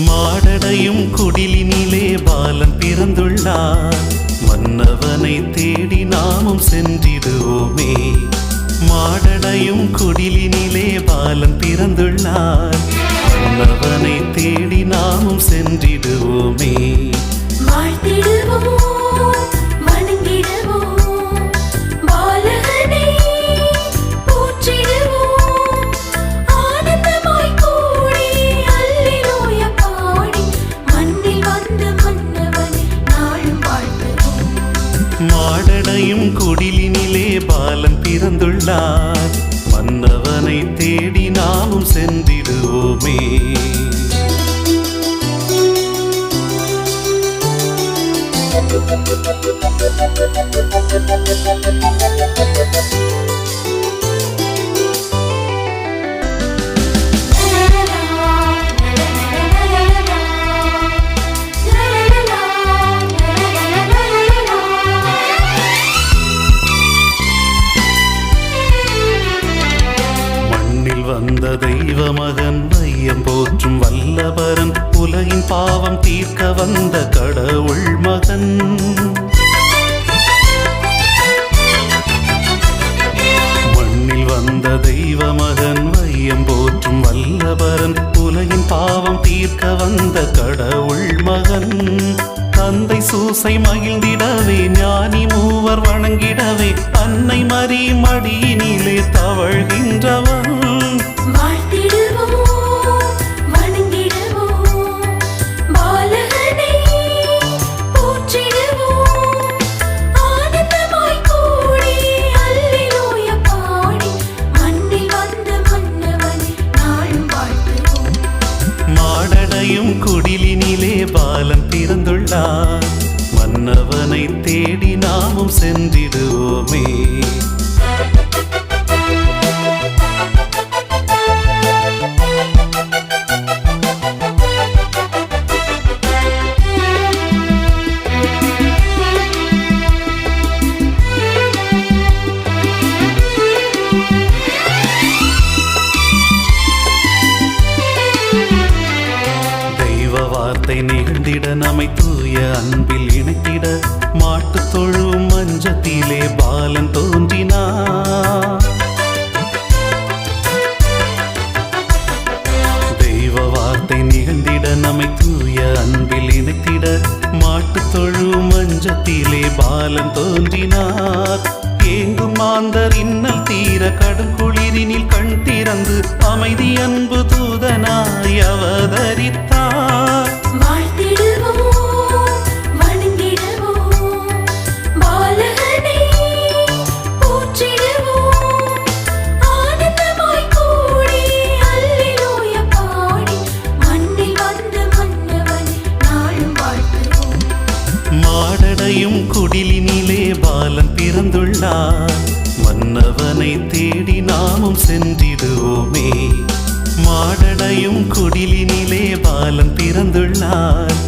மாடடையும் குடிலினிலே பாலன் பிறந்துள்ளார். மன்னவனை தேடி நாமும் சென்றிடுவோமே. மாடடையும் குடிலினிலே பாலன் பிறந்துள்ளார். மன்னவனை தேடி நாமும் சென்றிடுவோமே. மாடடையும் குடிலினிலே பாலன் பிறந்துள்ளார். மன்னவனை தேடி நாமும் சென்றிடுவோமே. வந்த தெய்வ மகன் வையம் போற்றும் வல்லபரன், உலகின் பாவம் தீர்க்க வந்த கடவுள் மகன். மண்ணில் வந்த தெய்வ மகன் வையம் போற்றும் வல்லபரன், உலகின் பாவம் தீர்க்க வந்த கடவுள் மகன். தந்தை சூசை மகிழ்ந்திடவே, ஞானி மூவர் வணங்கிடவே, அன்னை மரி மடியினிலே தவழ்கின்றவன். மாடடையும் குடிலினிலே பாலன் பிறந்துள்ளார். மன்னவனை தேடி நாமும் சென்றிடுவோமே. வார்த்தை நிகழ்ந்திட நம்மை தூய அன்பில் இணைத்திட, மாட்டு தொழு மஞ்சத்திலே பாலன் தோன்றினார். தெய்வ வார்த்தை நிகழ்ந்திட நம்மை தூய அன்பில் இணைத்திட, மாட்டு தொழு மஞ்சத்திலே பாலன் தோன்றினார். ஏங்கும் மாந்தர் இன்னல் தீர, கடும் குளிரினில் கண் திறந்து அமைதி அன்பு தூதனாய் அவதரித்தார். மாடடையும் குடிலினிலே பாலன் பிறந்துள்ளார். மன்னவனை தேடி நாமும் சென்றிடுவோமே. மாடடையும் குடிலினிலே பாலன் பிறந்துள்ளார்.